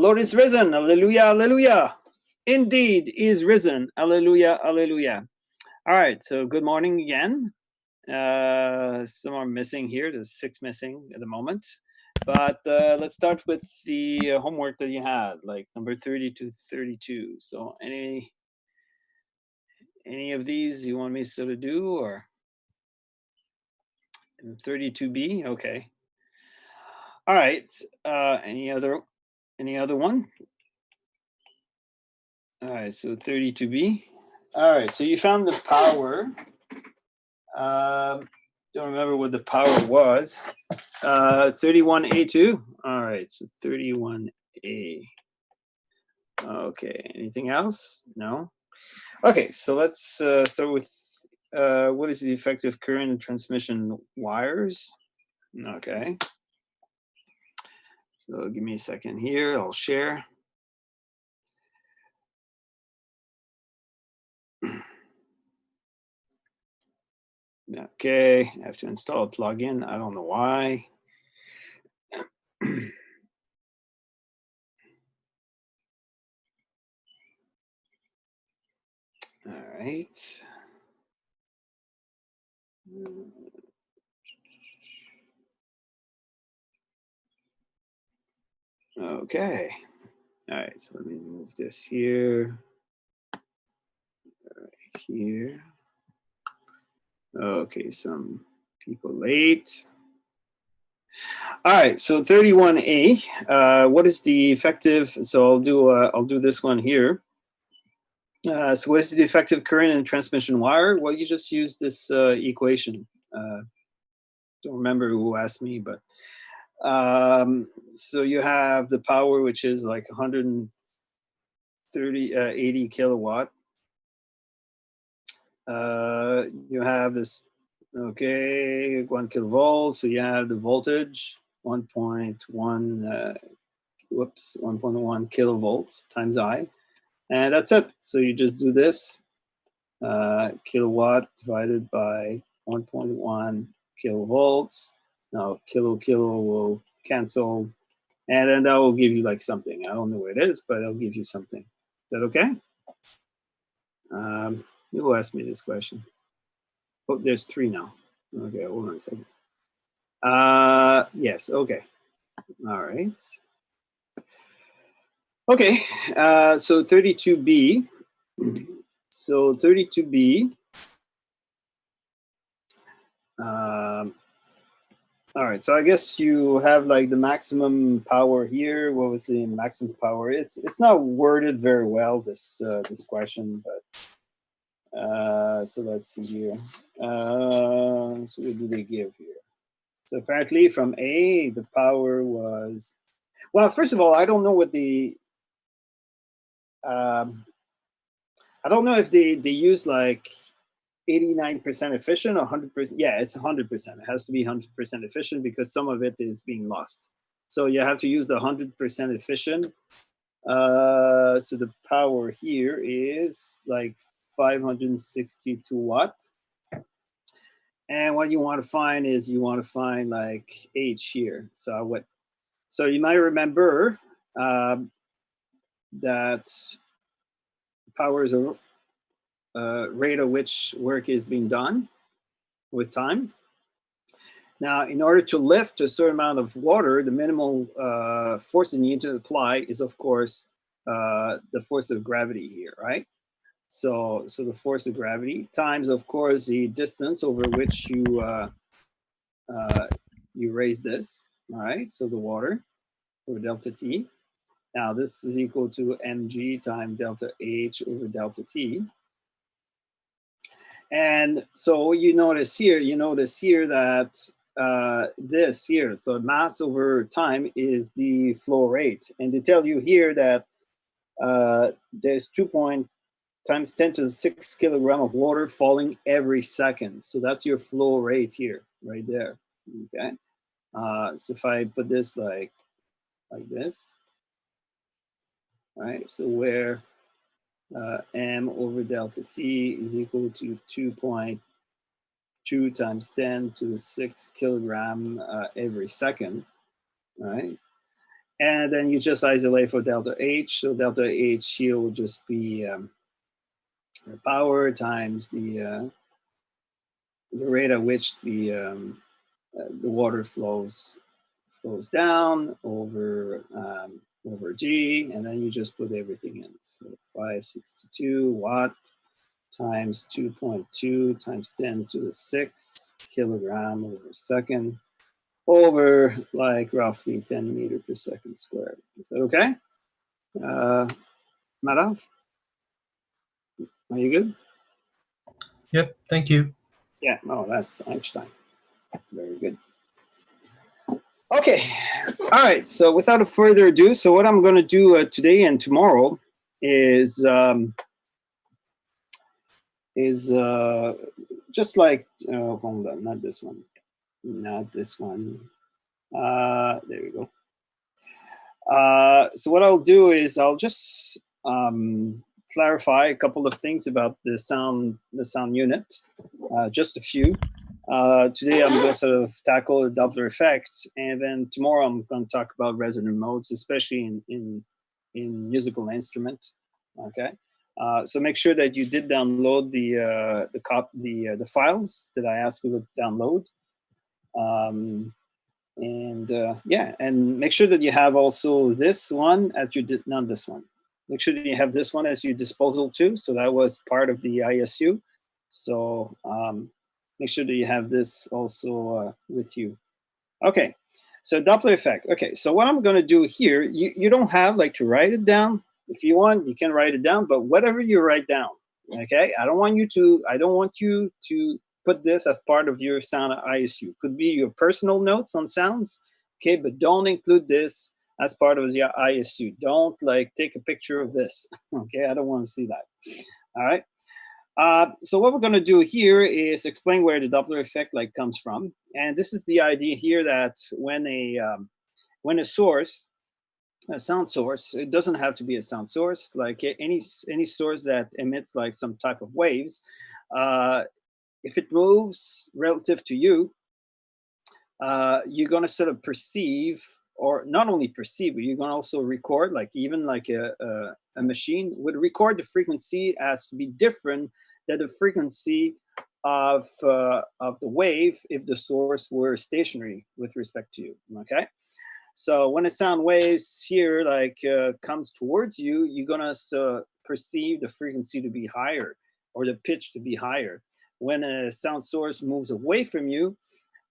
Lord is risen. Hallelujah, hallelujah. Indeed, he is risen. Hallelujah, hallelujah. All right, so good morning again. Some are missing here. There's 6 missing at the moment. But let's start with the homework that you had, like number 30 to 32. So any of these you want me to do, or 32B? Okay. All right. Any other one? All right, so 32B. All right, so you found the power. Don't remember what the power was. 31A2. All right, so 31A. Okay, anything else? No? Okay, so let's start with what is the effective current in transmission wires? Okay. So give me a second here, I'll share. Okay, I have to install a plugin. I don't know why. All right. Okay. All right, so let me move this here. Right here. Okay, some people late. All right, so 31A. What is the effective? So I'll do this one here. So what is the effective current in transmission wire? Well, you just use this equation. Don't remember who asked me, but so you have the power, which is like 80 kilowatt. You have this, okay, 1 kilovolt. So you have the voltage, 1.1 kilovolt times I, and that's it. So you just do this, kilowatt divided by 1.1 kilovolts. Now kilo will cancel, and then that will give you like something. I don't know what it is, but it'll give you something. Is that okay? Who asked me this question? Oh, there's 3 now. Okay, hold on a second. Yes, okay. All right. Okay, so 32B. So 32B. All right, so I guess you have like the maximum power here. What was the maximum power? It's not worded very well, this this question, but so let's see here. So what do they give here? So apparently from A, the power was, well, first of all, I don't know what the, I don't know if they use like 89% efficient or 100%. Yeah, it's 100%. It has to be 100% efficient because some of it is being lost. So you have to use the 100% efficient. So the power here is like 562 watt. And what you want to find is you want to find like H here. So you might remember that power is a rate at which work is being done with time. Now, in order to lift a certain amount of water, the minimal force you need to apply is, of course, the force of gravity here, right? So the force of gravity times, of course, the distance over which you raise this, all right? So the water over delta T. Now, this is equal to mg times delta H over delta T. And so you notice here that this here, so mass over time is the flow rate. And they tell you here that there's 2 times 10 to the 6 kilogram of water falling every second. So that's your flow rate here, right there, okay? So if I put this like this, right? So where m over delta t is equal to 2.2 times 10 to the 6 kilogram every second, right? And then you just isolate for delta H. So delta H here will just be the power times the rate at which the water flows down over over G, and then you just put everything in. So 562 watt times 2.2 times 10 to the 6 kilogram over second over like roughly 10 meter per second squared. Is that okay? Madhav, are you good? Yep, thank you. Yeah, no, that's Einstein. Very good. Okay, all right. So without further ado, so what I'm going to do today and tomorrow is just like hold on, not this one, not this one. There we go. So what I'll do is I'll just clarify a couple of things about the sound unit, just a few. Today I'm going to sort of tackle the Doppler effect, and then tomorrow I'm going to talk about resonant modes, especially in musical instrument. Okay, so make sure that you did download the files that I asked you to download. And yeah, and make sure that you have also this one at your not this one. Make sure that you have this one as your disposal too. So that was part of the ISU. So make sure that you have this also with you. Okay, so Doppler effect. Okay, so what I'm going to do here, you don't have like to write it down. If you want, you can write it down. But whatever you write down, okay, I don't want you to put this as part of your sound ISU. Could be your personal notes on sounds, okay, but don't include this as part of your ISU. Don't like take a picture of this, okay? I don't want to see that. All right. So what we're going to do here is explain where the Doppler effect like comes from, and this is the idea here that when a source, a sound source, it doesn't have to be a sound source, like any source that emits like some type of waves. If it moves relative to you, you're going to sort of perceive, or not only perceive, but you're going to also record, like even like a machine would record the frequency as to be different than the frequency of the wave if the source were stationary with respect to you. Okay, so when a sound waves here like comes towards you, you're going to perceive the frequency to be higher or the pitch to be higher. When a sound source moves away from you,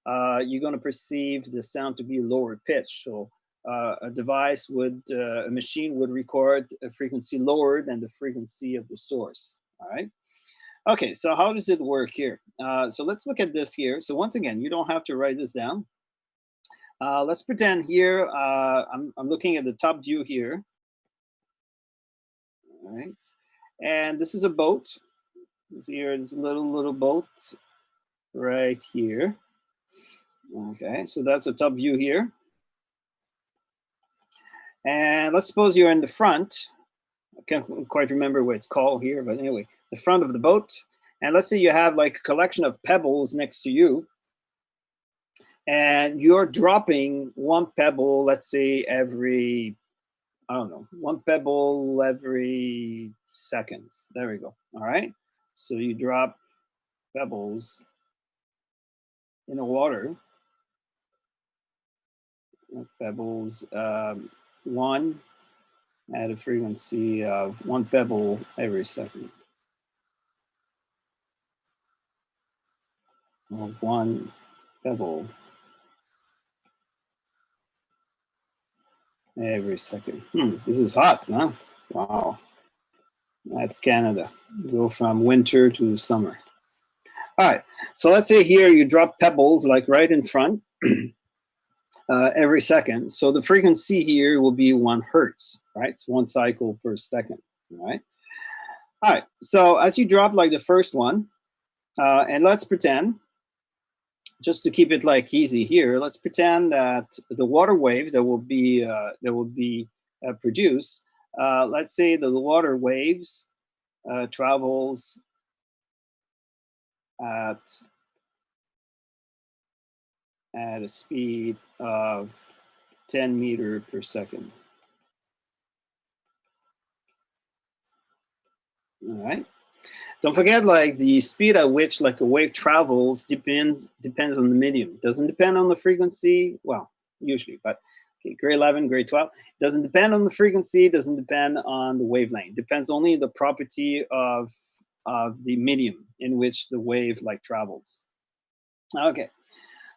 you're going to perceive the sound to be lower pitch. So a machine would record a frequency lower than the frequency of the source. All right. Okay, so how does it work here? So let's look at this here. So once again, you don't have to write this down. Let's pretend here, I'm looking at the top view here. All right. And this is a boat. Here's a little boat right here. Okay, so that's the top view here. And let's suppose you're in the front. I can't quite remember what it's called here, but anyway, the front of the boat. And let's say you have like a collection of pebbles next to you. And you're dropping one pebble, let's say every, I don't know, one pebble every seconds. There we go. All right. So you drop pebbles in the water. Pebbles, one at a frequency of one pebble every second. Or one pebble every second. This is hot, huh? Wow. That's Canada. Go from winter to summer. All right. So let's say here you drop pebbles like right in front every second. So the frequency here will be 1 hertz, right? It's 1 cycle per second, right? All right. So as you drop like the first one, and let's pretend, just to keep it like easy here, let's pretend that the water wave that will be produced, let's say the water waves travels at a speed of 10 meters per second. All right. Don't forget, like the speed at which like a wave travels depends on the medium. Doesn't depend on the frequency. Well, usually, but okay, grade 11, grade 12 doesn't depend on the frequency. Doesn't depend on the wavelength. Depends only on the property of the medium in which the wave like travels. Okay,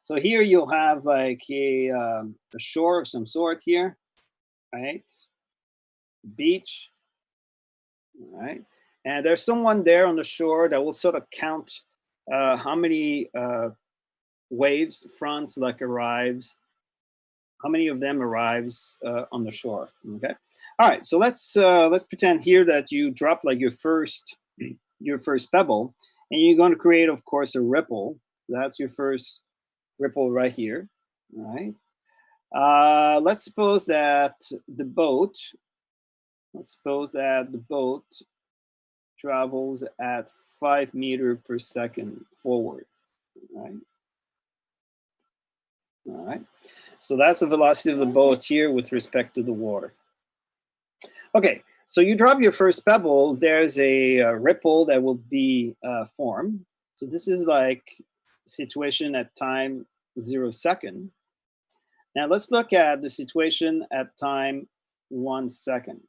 so here you'll have like a shore of some sort here, right? Beach, all right? And there's someone there on the shore that will sort of count how many waves fronts like arrives, how many of them arrives on the shore. Okay, all right. So let's pretend here that you drop like your first pebble, and you're going to create, of course, a ripple. That's your first ripple right here. All right. Let's suppose that the boat. Let's suppose that the boat travels at 5 meters per second forward, right? All right. So that's the velocity of the boat here with respect to the water. Okay, so you drop your first pebble, there's a ripple that will be formed. So this is like situation at time 0 second. Now let's look at the situation at time 1 second.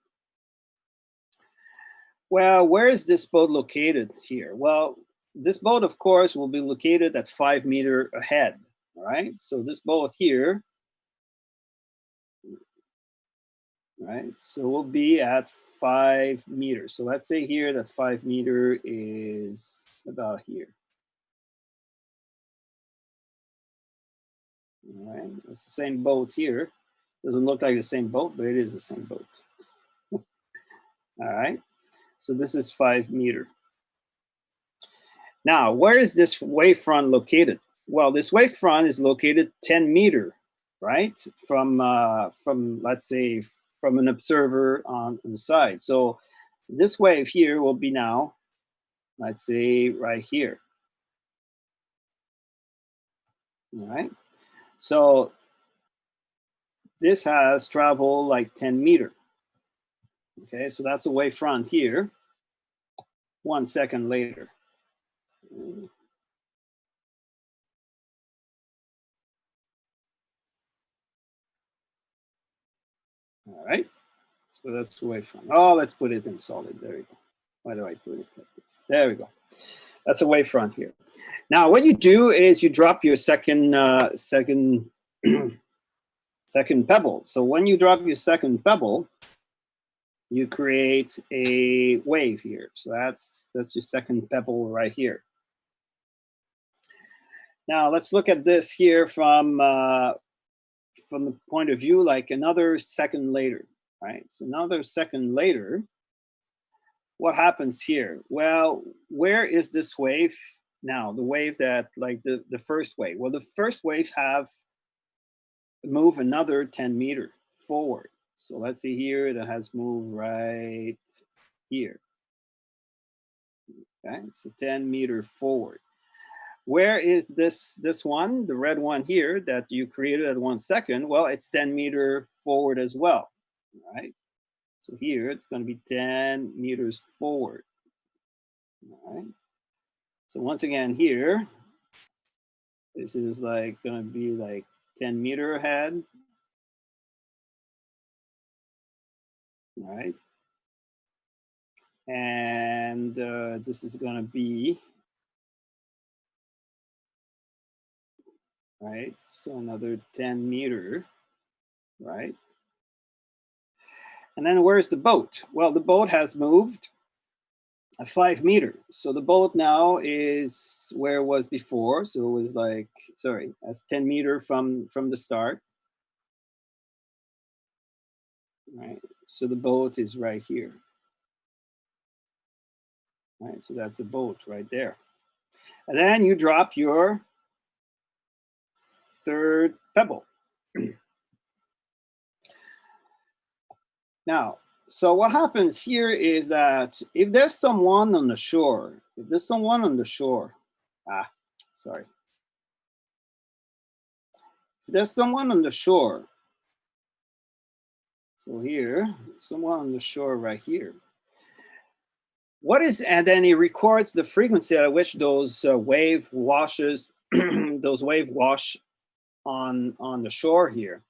Well, where is this boat located here? Well, this boat, of course, will be located at 5 meters ahead, all right? So this boat here, right? So we'll be at 5 meters. So let's say here that 5 meters is about here. All right, it's the same boat here. Doesn't look like the same boat, but it is the same boat. All right, so this is 5 meters. Now, where is this wavefront located? Well, this wavefront is located 10 meters, right? From let's say from an observer on the side. So this wave here will be now, let's say right here. All right. So this has traveled like 10 meters. Okay, so that's the wavefront here. 1 second later. All right, so that's the wavefront. Oh, let's put it in solid. There we go. Why do I put it like this? There we go. That's a wavefront here. Now, what you do is you drop your second second pebble. So when you drop your second pebble, you create a wave here. So that's your second pebble right here. Now let's look at this here from the point of view like another second later, right? So another second later, what happens here? Well, where is this wave now? The wave that like the first wave. Well, the first waves have moved another 10 meters forward. So let's see here, that has moved right here. Okay, so 10 meters forward. Where is this one, the red one here that you created at 1 second? Well, it's 10 meters forward as well, right? So here it's going to be 10 meters forward. All right. So once again here, this is like going to be like 10 meters ahead. All right. And this is going to be, right, so another 10 meters, right? And then where's the boat? Well, the boat has moved 5 meters. So the boat now is where it was before. So it was like, sorry, that's 10 meters from the start. Right. So the boat is right here. Right. So that's the boat right there. And then you drop your third pebble. Now, so what happens here is that if there's someone on the shore, sorry. If there's someone on the shore, So here, someone on the shore right here. What is, and then he records the frequency at which those wave washes, those wave wash on the shore here.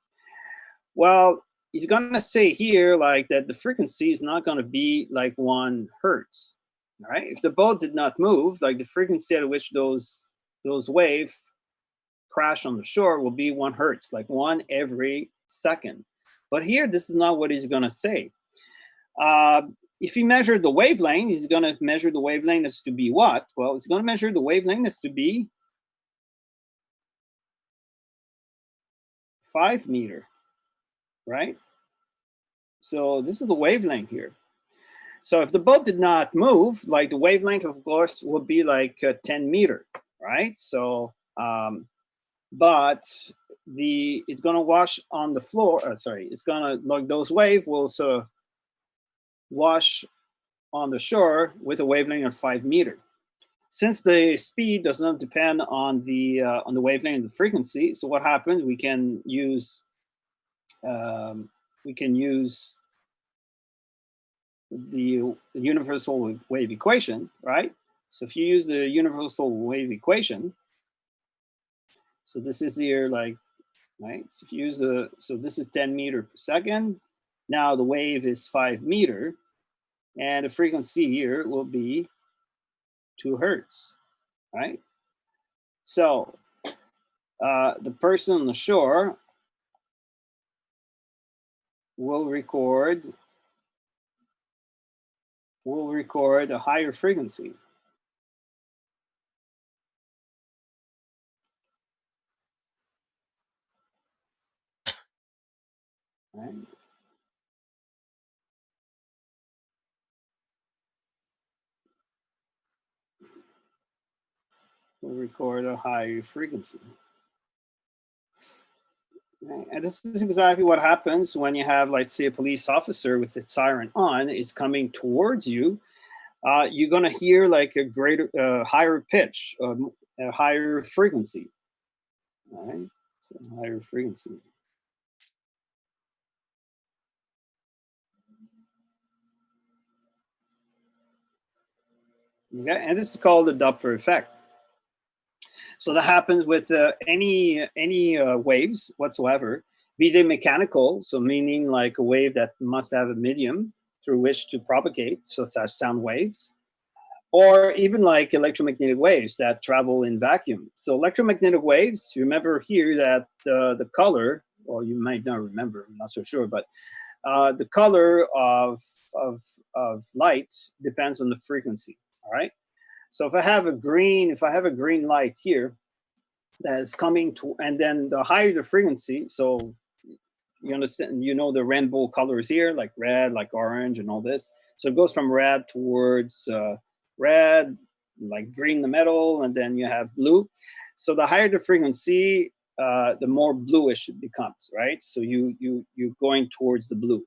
Well, he's gonna say here like that the frequency is not gonna be like 1 hertz. All right. If the boat did not move, like the frequency at which those wave crash on the shore will be 1 hertz, like one every second. But here, this is not what he's gonna say. Uh, if he measured the wavelength, he's gonna measure the wavelength as to be what? Well, he's gonna measure the wavelength as to be 5 meter, right? So this is the wavelength here. So if the boat did not move, like the wavelength, of course, would be like 10 meter, right? So, but it's gonna wash on the floor. Sorry, it's gonna, like those waves will sort of wash on the shore with a wavelength of 5 meter. Since the speed does not depend on the wavelength and the frequency, so what happens? We can use the universal wave equation, right? So if you use the universal wave equation, so this is here like, right? So if you use so this is 10 meter per second. Now the wave is 5 meter, and the frequency here will be 2 hertz, right? So the person on the shore will record a higher frequency. Right? Will record a higher frequency. Right? And this is exactly what happens when you have, like, say, a police officer with the siren on is coming towards you. You're gonna hear like a greater, higher pitch, a higher frequency. All right, so higher frequency. Okay, and this is called the Doppler effect. So that happens with any waves whatsoever, be they mechanical, so meaning like a wave that must have a medium through which to propagate, so such sound waves, or even like electromagnetic waves that travel in vacuum. So electromagnetic waves, you remember here that the color, or you might not remember, I'm not so sure, but the color of light depends on the frequency. All right. So if I have a green light here that is coming to, and then the higher the frequency, so you understand, you know, the rainbow colors here, like red, like orange, and all this. So it goes from red towards red, like green in the middle, and then you have blue. So the higher the frequency, the more bluish it becomes, right? So you're going towards the blue.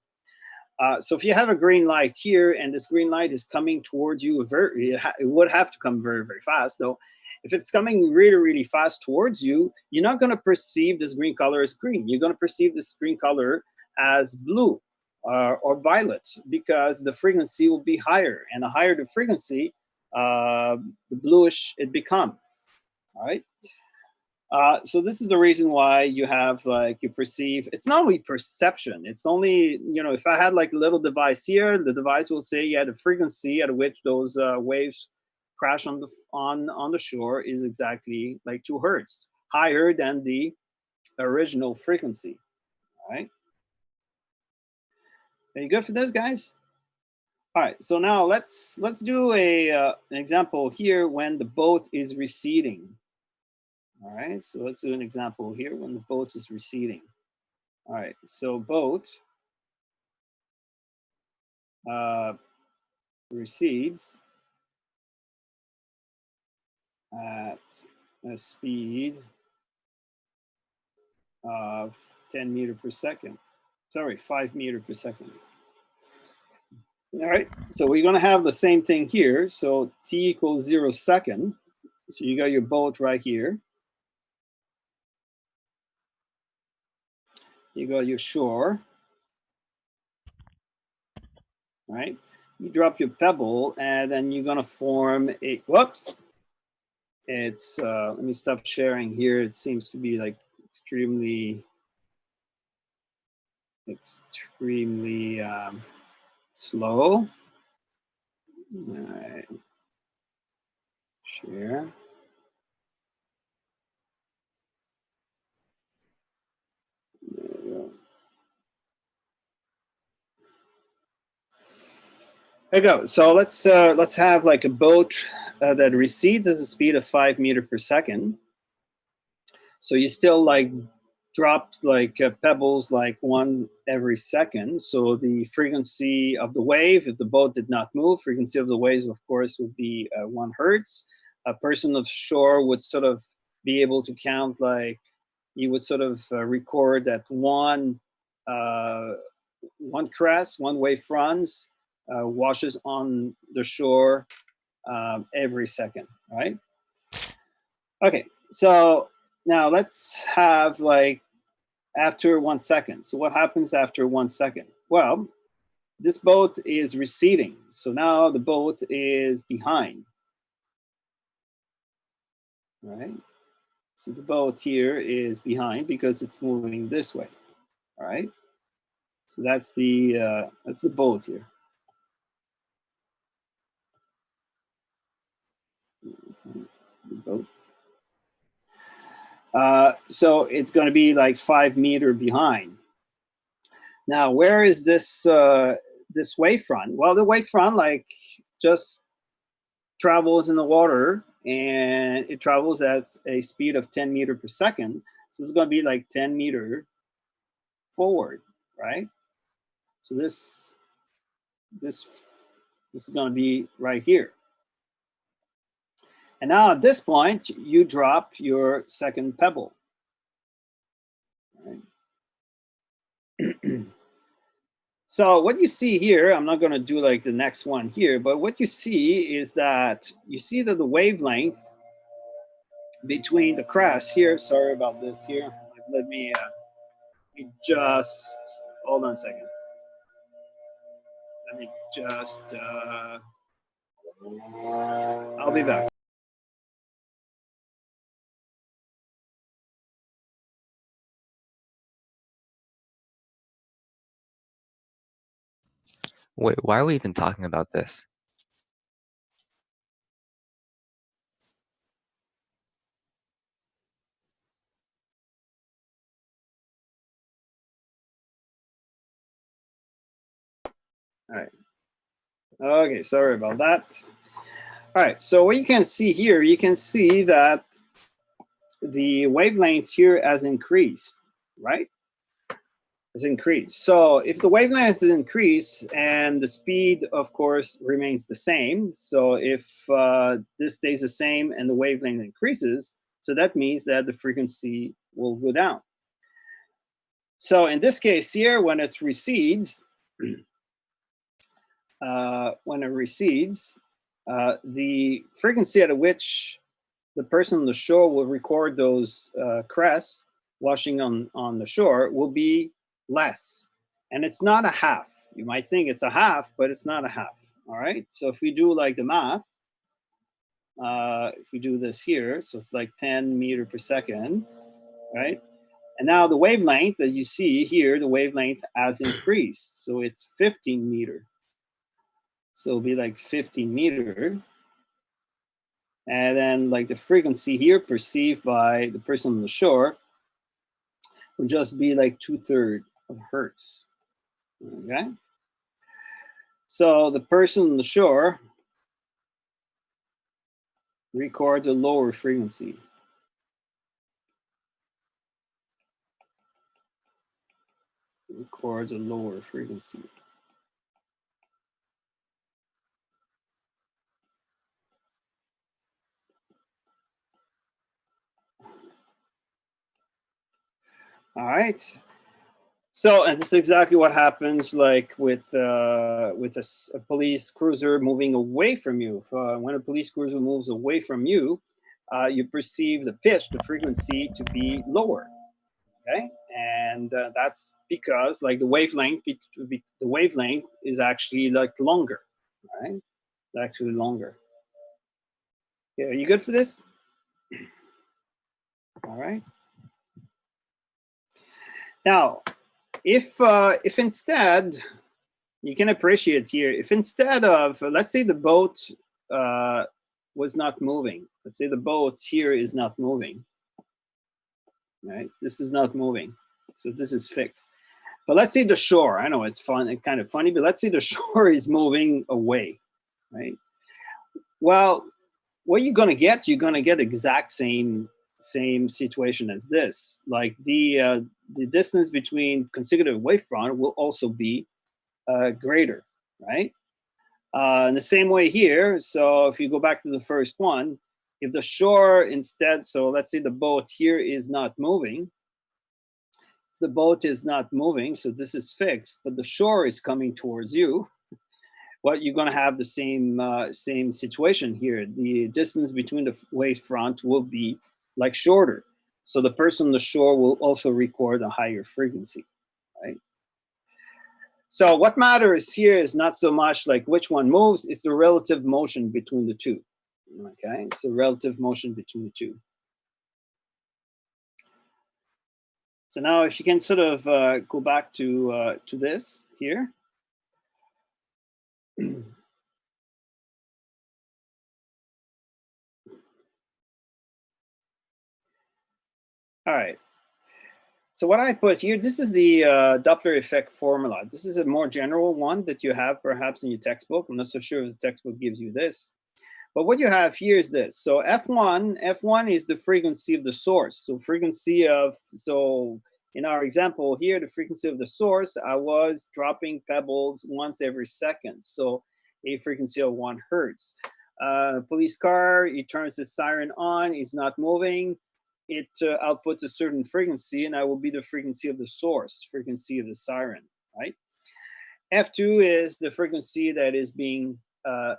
So if you have a green light here, and this green light is coming towards you, it would have to come very, very fast, though. If it's coming really, really fast towards you, you're not going to perceive this green color as green. You're going to perceive this green color as blue or violet, because the frequency will be higher. And the higher the frequency, the bluish it becomes. All right. So this is the reason why you have, like, you perceive, it's not only perception, it's only, you know, if I had like a little device here, the device will say, yeah, the frequency at which those waves crash on the shore is exactly like 2 hertz, higher than the original frequency. All right. Are you good for this, guys? All right, so now let's do an example here when the boat is receding. All right, so let's do an example here when the boat is receding. All right, so boat recedes at a speed of 10 meter per second. Sorry, 5 meter per second. All right, so we're gonna have the same thing here. So t equals 0 second. So you got your boat right here. You got your shore. right? You drop your pebble, and then you're gonna form a, whoops. It's, let me stop sharing here. It seems to be like extremely slow. All right, share. There we go. There you go. So let's have like a boat that recedes at a speed of 5 meters per second. So you still like drop like pebbles like one every second. So the frequency of the wave, if the boat did not move, frequency of the waves, of course, would be 1 hertz. A person of shore would sort of be able to count, like he would sort of record that one crest, one wave fronts washes on the shore every second, right? Okay, so now let's have like after 1 second. So what happens after 1 second? Well, this boat is receding. So now the boat is behind, right? So the boat here is behind because it's moving this way, all right? So that's the boat here. The boat. So it's going to be like 5 meters behind. Now, where is this this wavefront? Well, the wavefront like just travels in the water, and it travels at a speed of 10 meters per second. So it's going to be like 10 meters forward, right? So this is going to be right here. And now at this point, you drop your second pebble. Right? So what you see here, I'm not going to do like the next one here, but what you see is that you see that the wavelength between the crest here, sorry about this here, let me just, hold on a second. Let me just, I'll be back. Wait, why are we even talking about this? All right. Okay, sorry about that. All right, so what you can see here, you can see that the wavelength here has increased, right? Has increased. So if the wavelength has increased and the speed, of course, remains the same, so if this stays the same and the wavelength increases, so that means that the frequency will go down. So in this case here, when it recedes, the frequency at which the person on the shore will record those crests washing on the shore will be less. And it's not a half. You might think it's a half, but it's not a half. All right. So if we do like the math, if we do this here, so it's like 10 meters per second, right? And now the wavelength that you see here, the wavelength has increased. So it's 15 meters. So it'll be like 15 meters. And then like the frequency here perceived by the person on the shore would just be like 2/3 of hertz, okay? So the person on the shore records a lower frequency. Records a lower frequency. All right. So, and this is exactly what happens like with a police cruiser moving away from you. When a police cruiser moves away from you, you perceive the pitch, the frequency to be lower, Okay, and that's because like the wavelength is actually like longer, right? It's actually longer. Yeah, are you good for this? All right. Now, if instead you can appreciate here, if instead of let's say the boat was not moving, let's say the boat here is not moving, right? This is not moving, so this is fixed. But let's say the shore. I know it's fun and kind of funny, but let's say the shore is moving away, right? Well, what you're gonna get, you're gonna get exact same situation as this. Like the distance between consecutive wavefront will also be greater, right? In the same way here. So if you go back to the first one, if the shore instead, so let's say the boat here is not moving. The boat is not moving, so this is fixed, but the shore is coming towards you. Well, you're going to have the same situation here. The distance between the wavefront will be like shorter. So the person on the shore will also record a higher frequency, right? So what matters here is not so much like which one moves, it's the relative motion between the two. Okay, so relative motion between the two. So now if you can sort of go back to this here. All right. So what I put here, this is the Doppler effect formula. This is a more general one that you have perhaps in your textbook. I'm not so sure if the textbook gives you this. But what you have here is this. So F1 is the frequency of the source. So frequency of, so in our example here, the frequency of the source, I was dropping pebbles once every second. So a frequency of 1 hertz. Police car, it turns the siren on, it's not moving. It outputs a certain frequency, and that will be the frequency of the source, frequency of the siren, right? F2 is the frequency that is being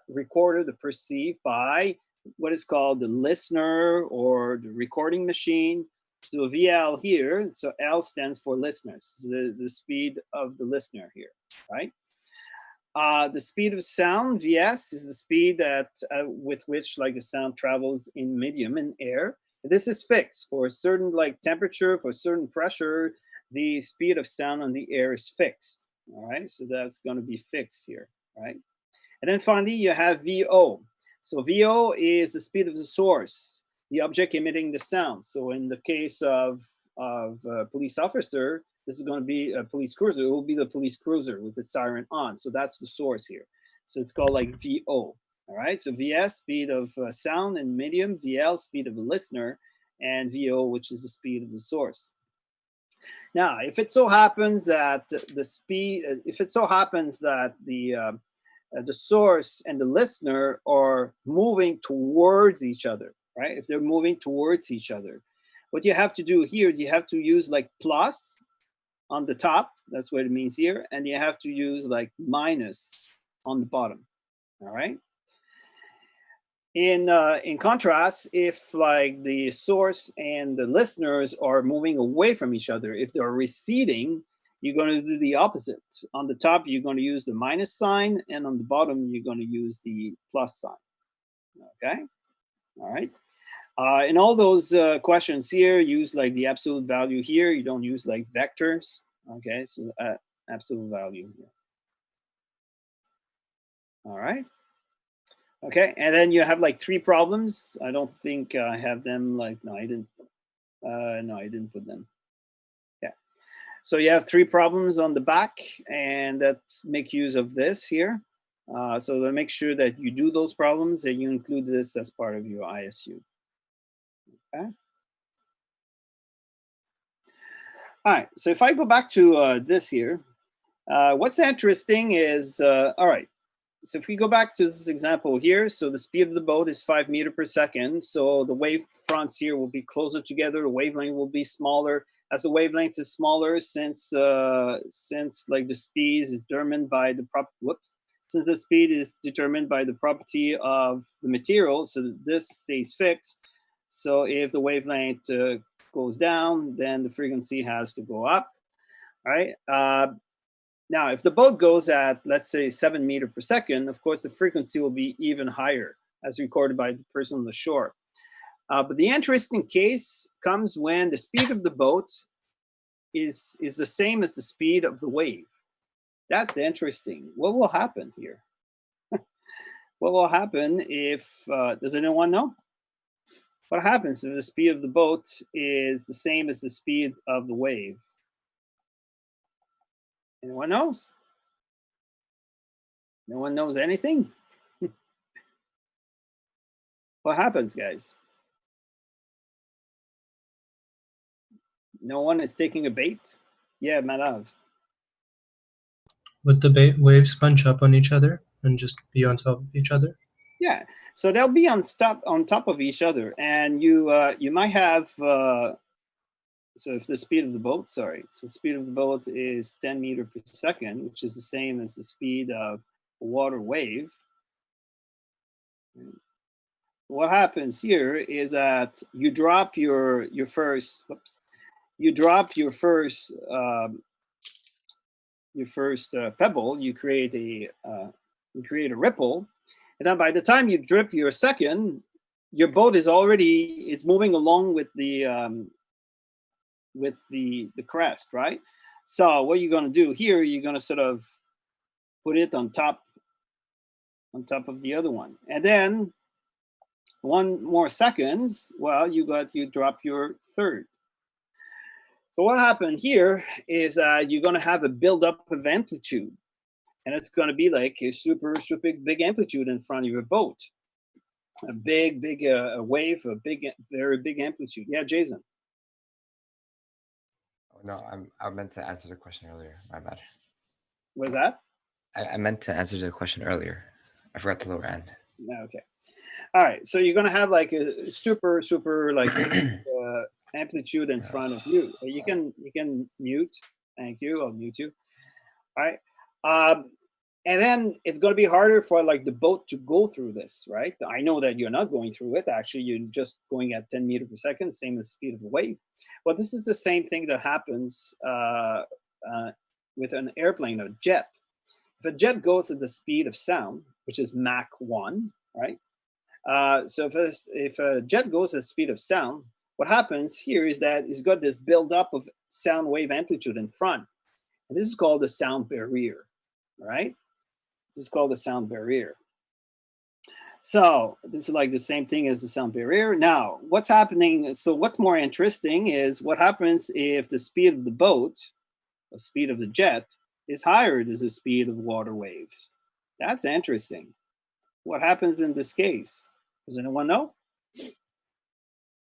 recorded or perceived by what is called the listener or the recording machine. So VL here, so L stands for listeners, the speed of the listener here, right? The speed of sound, Vs, is the speed that with which like the sound travels in medium, in air. This is fixed for a certain like temperature, for a certain pressure, the speed of sound on the air is fixed. All right, so that's going to be fixed here, right? And then finally, you have VO. So VO is the speed of the source, the object emitting the sound. So in the case of a police officer, this is going to be a police cruiser. It will be the police cruiser with the siren on. So that's the source here. So it's called like VO. All right, so VS, speed of sound and medium, VL, speed of the listener, and VO, which is the speed of the source. Now, if it so happens that the source and the listener are moving towards each other, right? If they're moving towards each other, what you have to do here is you have to use like plus on the top, that's what it means here, and you have to use like minus on the bottom, all right? In contrast, if like the source and the listeners are moving away from each other, if they're receding, you're going to do the opposite. On the top, you're going to use the minus sign, and on the bottom, you're going to use the plus sign. Okay, all right. In all those questions here, use like the absolute value here. You don't use like vectors. Okay, so absolute value here. All right. Okay, and then you have like 3 problems. I don't think I have them like, no, I didn't. No, I didn't put them. Yeah. So you have 3 problems on the back, and let's make use of this here. So to make sure that you do those problems and you include this as part of your ISU. Okay. All right, so if I go back to this here, what's interesting is, all right, so if we go back to this example here, so the speed of the boat is 5 meters per second. So the wave fronts here will be closer together. The wavelength will be smaller. As the wavelength is smaller, since like the speed is determined by the since the speed is determined by the property of the material, so this stays fixed. So if the wavelength goes down, then the frequency has to go up, right? Now, if the boat goes at, let's say, 7 meters per second, of course, the frequency will be even higher, as recorded by the person on the shore. But the interesting case comes when the speed of the boat is the same as the speed of the wave. That's interesting. What will happen here? What will happen if, does anyone know? What happens if the speed of the boat is the same as the speed of the wave? Anyone knows? No one knows anything? What happens, guys? No one is taking a bait? Yeah, Madav. Would the waves bunch up on each other and just be on top of each other? Yeah, so they'll be on top of each other, and you might have so if the speed of the boat, if the speed of the boat is 10 meters per second, which is the same as the speed of a water wave. What happens here is that you drop your first, pebble. You create a ripple, and then by the time you drip your second, your boat is moving along with the crest, right? So what you're going to do here, you're going to sort of put it on top of the other one, and then 1 more seconds, well, you drop your third. So what happened here is you're going to have a buildup of amplitude, and it's going to be like a super big amplitude in front of your boat, a big wave, very big amplitude. Yeah, Jason. No, I meant to answer the question earlier. My bad. Was that? I meant to answer the question earlier. I forgot the lower end. Okay. All right. So you're gonna have like a super like amplitude in front of you. You can mute. Thank you. I'll mute you. All right. And then it's going to be harder for like the boat to go through this, right? I know that you're not going through it. Actually, you're just going at 10 meters per second, same as the speed of a wave. But this is the same thing that happens with an airplane or jet. If a jet goes at the speed of sound, which is Mach 1, right? So if a jet goes at the speed of sound, what happens here is that it's got this buildup of sound wave amplitude in front. And this is called the sound barrier, right? This is called the sound barrier. So this is like the same thing as the sound barrier. Now, what's happening? So what's more interesting is what happens if the speed of the boat, the speed of the jet, is higher than the speed of water waves. That's interesting. What happens in this case? Does anyone know?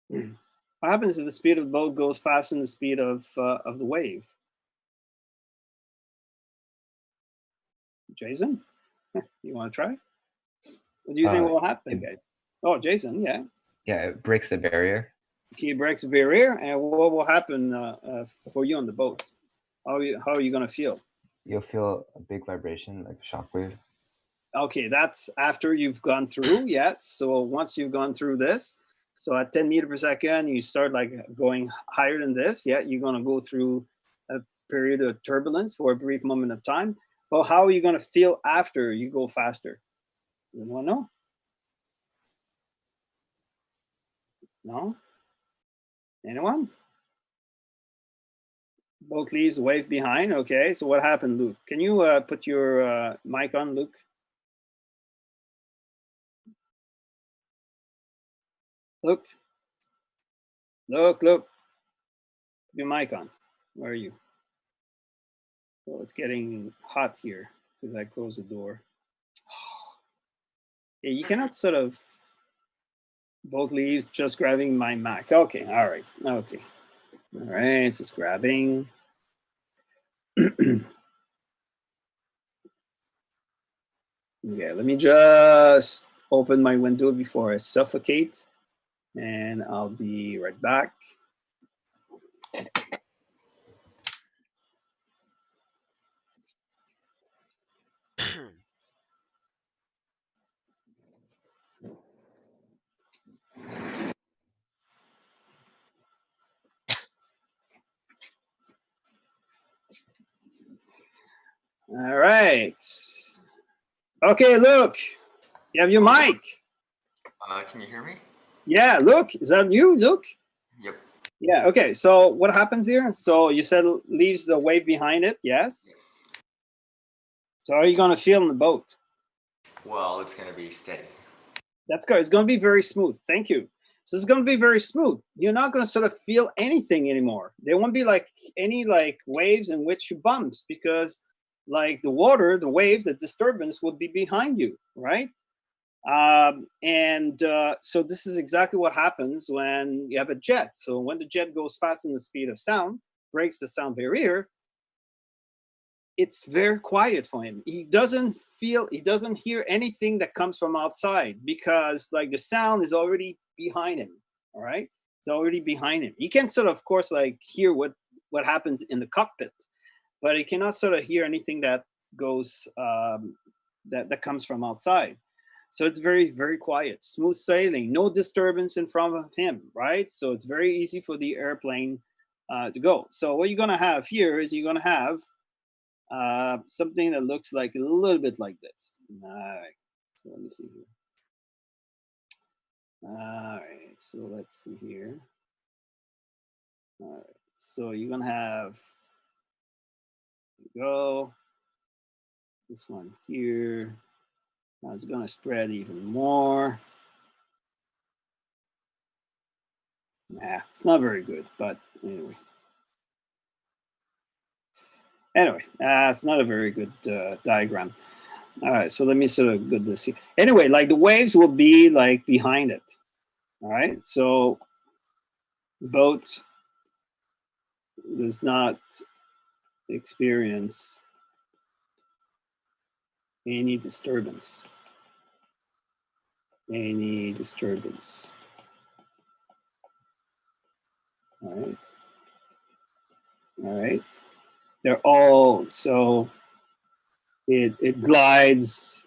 What happens if the speed of the boat goes faster than the speed of the wave? Jason, you want to try? What do you think will happen, guys? Oh, Jason, yeah. Yeah, it breaks the barrier. Okay, it breaks the barrier, and what will happen for you on the boat? How are you gonna feel? You'll feel a big vibration, like a shock wave. Okay, that's after you've gone through, yes. So once you've gone through this, so at 10 meters per second, you start like going higher than this. Yeah, you're gonna go through a period of turbulence for a brief moment of time. Well, how are you gonna feel after you go faster? Anyone know? No? Anyone? Boat leaves, wave behind. Okay, so what happened, Luke? Can you put your mic on, Luke? Luke? Luke. Put your mic on. Where are you? Well, it's getting hot here because I closed the door. Yeah, you cannot sort of both leaves just grabbing my Mac. Okay, all right. Okay. All right, it's just grabbing. Yeah, let me just open my window before I suffocate, and I'll be right back. All right. Okay, look, you have your mic. Can you hear me? Yeah, look, is that you? Look. Yep. Yeah, okay, so what happens here? So you said leaves the wave behind it, yes? Yes. So how are you gonna feel in the boat? Well, it's going to be steady. That's good. It's gonna be very smooth. Thank you. So it's gonna be very smooth. You're not gonna sort of feel anything anymore. There won't be like any like waves in which you bumps because like the water, the wave, the disturbance would be behind you, right? So this is exactly what happens when you have a jet. So when the jet goes fast in the speed of sound, breaks the sound barrier, it's very quiet for him. He doesn't hear anything that comes from outside because like the sound is already behind him. All right. It's already behind him. He can sort of course, like hear what happens in the cockpit, but he cannot sort of hear anything that goes, that comes from outside. So it's very, very quiet, smooth sailing, no disturbance in front of him, right? So it's very easy for the airplane to go. So what you're gonna have here is you're gonna have something that looks like a little bit like this. All right, so let me see here. All right, so let's see here. All right, so you're gonna have, go, this one here. Now it's gonna spread even more. Nah, it's not very good, but anyway. Anyway, it's not a very good diagram. All right, so let me sort of get this here. Anyway, like the waves will be like behind it. All right, so the boat does not experience any disturbance. Any disturbance. All right. All right. They're all, so it glides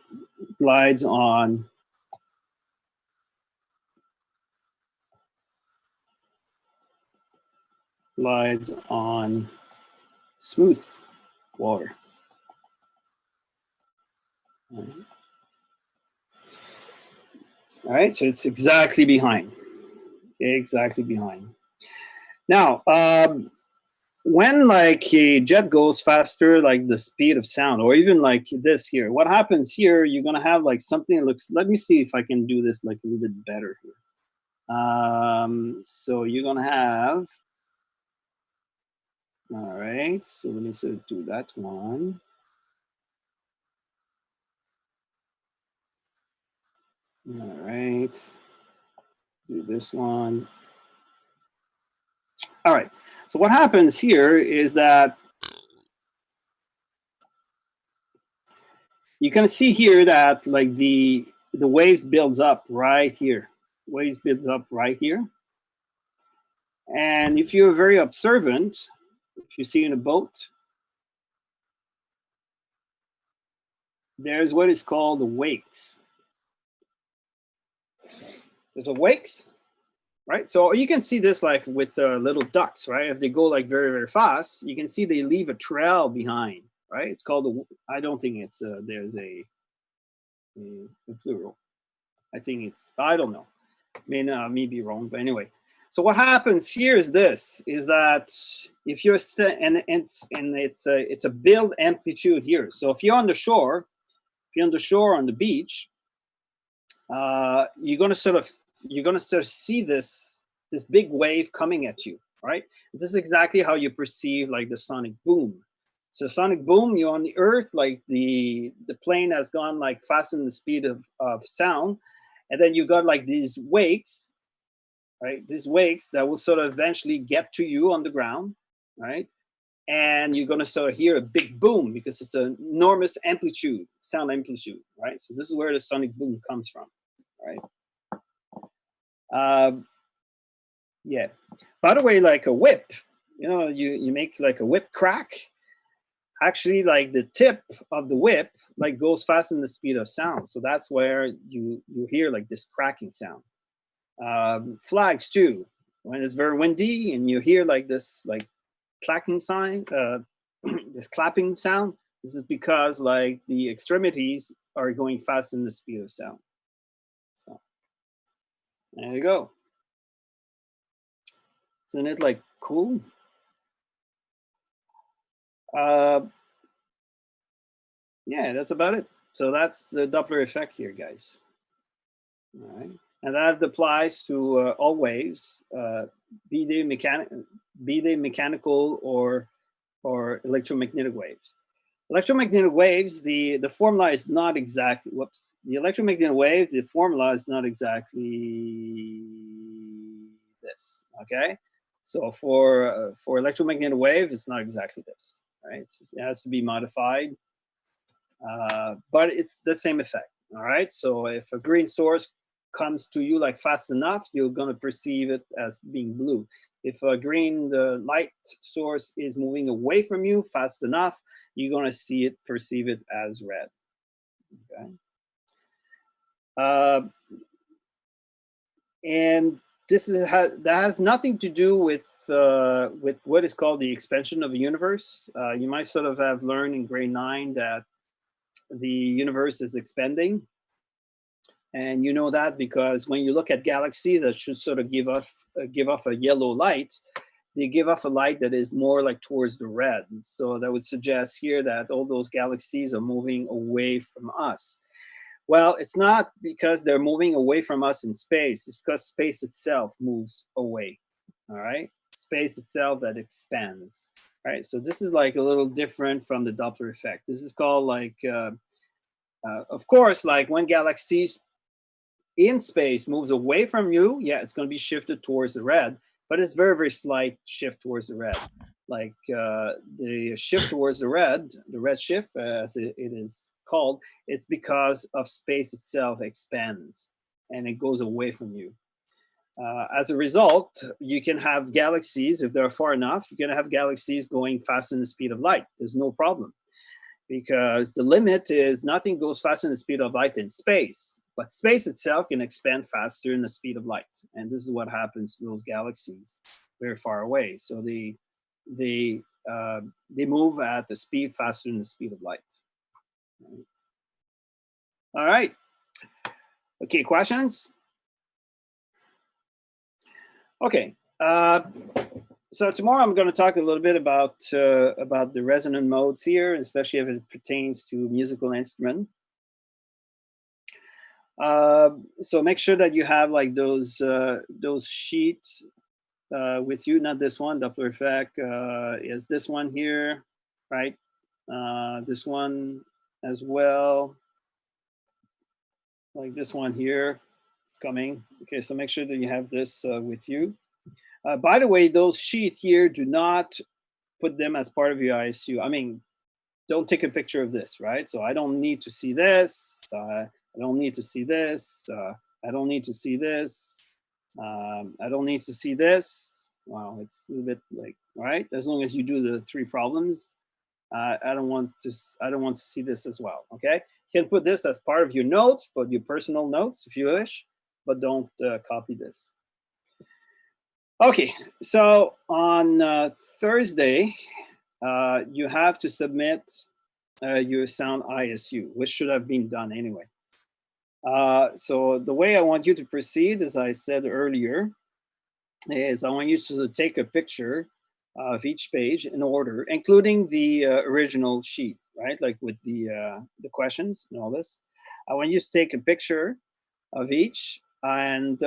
on smooth water. All right, so it's exactly behind. Exactly behind. Now, when like a jet goes faster, like the speed of sound, or even like this here, what happens here, you're gonna have like something that looks, let me see if I can do this like a little bit better here. So you're gonna have, all right, so let me sort of do that one. All right, do this one. All right, so what happens here is that you can see here that like the waves builds up right here. Waves builds up right here. And if you're very observant, if you see in a boat, there's what is called the wakes. There's a wakes, right? So you can see this like with little ducks, right? If they go like very, very fast, you can see they leave a trail behind, right? It's called the, I don't think it's, there's a plural. I think it's, I don't know. May be wrong, but anyway. So what happens here is this: is that if you're and it's a build amplitude here. So if you're on the shore, on the beach, you're gonna sort of see this big wave coming at you, right? This is exactly how you perceive like the sonic boom. So sonic boom, you're on the earth, like the plane has gone like faster than the speed of sound, and then you got like these wakes, right? These wakes that will sort of eventually get to you on the ground, right? And you're gonna sort of hear a big boom because it's an enormous amplitude, sound amplitude, right? So this is where the sonic boom comes from, right? Yeah. By the way, like a whip, you make like a whip crack. Actually, like the tip of the whip like goes faster than the speed of sound, so that's where you hear like this cracking sound. Flags too, when it's very windy and you hear like this like clacking sign, this clapping sound. This is because like the extremities are going faster than the speed of sound. So there you go. Isn't it like cool? Yeah, that's about it. So that's the Doppler effect here, guys. All right, and that applies to all waves, be they mechanical or electromagnetic waves. Electromagnetic waves, the formula is not exactly, whoops, the electromagnetic wave, the formula is not exactly this, okay? So for electromagnetic wave, it's not exactly this, right? It has to be modified, but it's the same effect, all right? So if a green source comes to you like fast enough, you're gonna perceive it as being blue. If a green light source is moving away from you fast enough, you're going to see it, perceive it as red. Okay. And this is that has nothing to do with what is called the expansion of the universe. You might sort of have learned in grade 9 that the universe is expanding. And you know that because when you look at galaxies that should sort of give off a yellow light, they give off a light that is more like towards the red. So that would suggest here that all those galaxies are moving away from us. Well, it's not because they're moving away from us in space. It's because space itself moves away, all right? Space itself that expands, right? So this is like a little different from the Doppler effect. This is called like, of course, like when galaxies in space moves away from you, yeah, it's going to be shifted towards the red. But it's very, very slight shift towards the red. Like the shift towards the red shift, as it is called, is because of space itself expands and it goes away from you. As a result, you can have galaxies, if they're far enough, you can have galaxies going faster than the speed of light. There's no problem. Because the limit is nothing goes faster than the speed of light in space. But space itself can expand faster than the speed of light. And this is what happens to those galaxies very far away. So they move at the speed faster than the speed of light. All right. Okay, questions? Okay. So tomorrow I'm going to talk a little bit about the resonant modes here, especially if it pertains to musical instrument. So make sure that you have like those sheets with you, not this one. Doppler effect is this one here, right? This one as well, like this one here. It's coming. Okay, so make sure that you have this with you. By the way, those sheets here, do not put them as part of your ISU. I mean, don't take a picture of this, right? So I don't need to see this. I don't need to see this. I don't need to see this. I don't need to see this. Wow, it's a little bit like, all right, as long as you do the 3 problems, I don't want to see this as well, okay? You can put this as part of your notes, but your personal notes if you wish, but don't copy this. Okay, so on Thursday, you have to submit your sound ISU, which should have been done anyway. So the way I want you to proceed, as I said earlier, is I want you to take a picture of each page in order, including the original sheet, right? Like with the questions and all this. I want you to take a picture of each and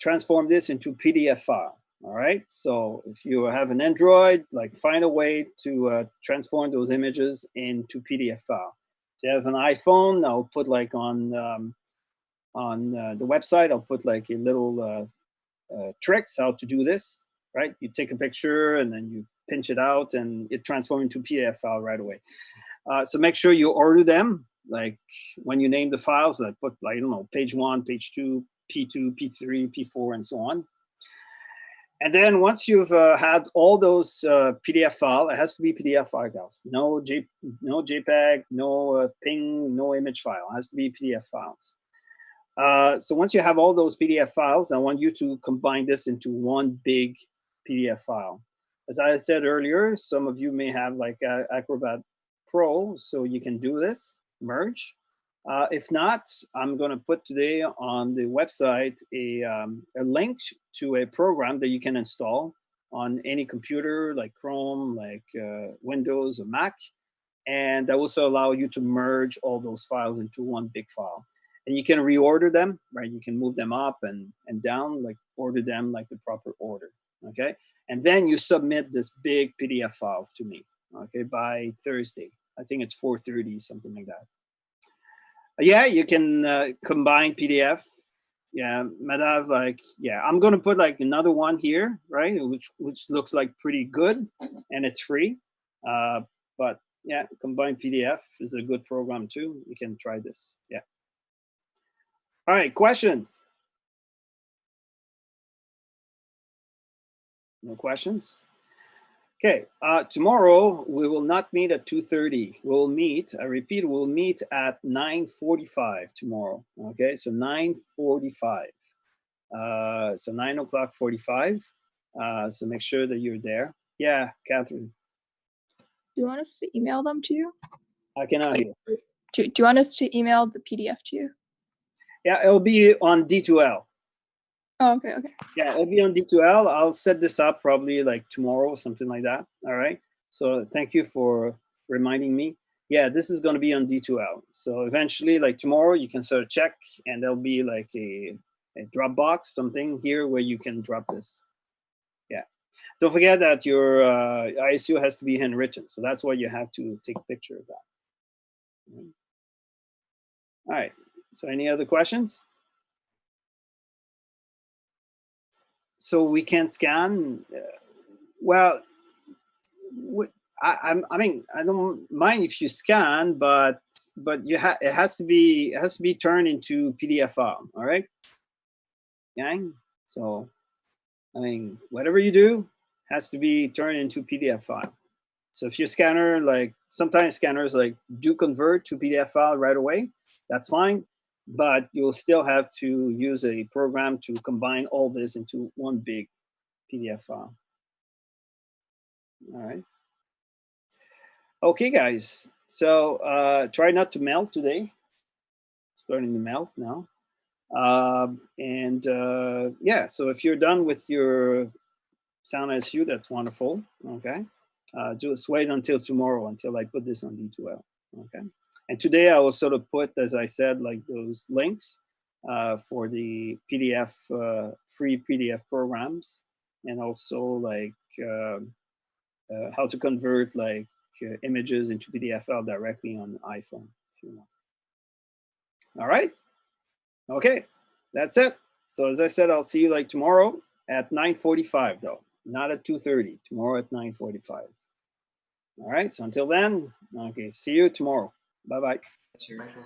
transform this into PDF file. All right, so if you have an Android, like find a way to transform those images into PDF file. If you have an iPhone, I'll put like on the website, I'll put like a little tricks how to do this, right? You take a picture and then you pinch it out and it transforms into PDF file right away. So make sure you order them, like when you name the files, like put like, I don't know, page 1, page 2, P2, P3, P4, and so on. And then once you've had all those PDF file, it has to be PDF files. No JPEG, no PNG, no image file. It has to be PDF files. So once you have all those PDF files, I want you to combine this into one big PDF file. As I said earlier, some of you may have like Acrobat Pro, so you can do this merge. If not, I'm going to put today on the website a link to a program that you can install on any computer like Chrome, like Windows or Mac. And that will also allow you to merge all those files into one big file. And you can reorder them, right? You can move them up and down, like order them like the proper order, okay? And then you submit this big PDF file to me, okay, by Thursday. I think it's 4:30, something like that. Yeah, you can combine PDF. Yeah, Madav, like, yeah, I'm gonna put like another one here, right? Which looks like pretty good, and it's free. But yeah, Combine PDF is a good program too. You can try this. Yeah. All right, questions? No questions? Okay, tomorrow we will not meet at 2:30. We'll meet, I repeat, we'll meet at 9:45 tomorrow. Okay, so 9:45. So 9 o'clock 45. So make sure that you're there. Yeah, Catherine. Do you want us to email them to you? I cannot hear. Do you want us to email the PDF to you? Yeah, it'll be on D2L. Oh, okay, okay. Yeah, it'll be on D2L. I'll set this up probably like tomorrow, something like that. All right. So thank you for reminding me. Yeah, this is going to be on D2L. So eventually, like tomorrow, you can sort of check, and there'll be like a Dropbox, something here where you can drop this. Yeah. Don't forget that your ISU has to be handwritten. So that's why you have to take a picture of that. All right. So any other questions? So we can scan. Well, I mean, I don't mind if you scan, but it has to be turned into PDF file. All right. Okay. So, I mean, whatever you do has to be turned into PDF file. So if your scanner, like sometimes scanners like do convert to PDF file right away, that's fine. But you'll still have to use a program to combine all this into one big PDF file. All right. Okay, guys. So try not to melt today. Starting to melt now. Yeah, so if you're done with your Sound ISU, that's wonderful. Okay. Just wait until tomorrow until I put this on D2L. Okay. And today I will sort of put, as I said, like those links for the PDF, free PDF programs, and also like how to convert like images into PDF file directly on iPhone, if you want. All right. Okay, that's it. So as I said, I'll see you like tomorrow at 9:45 though, not at 2:30. Tomorrow at 9:45. All right. So until then, okay. See you tomorrow. Bye bye. Sure. Bye, sir.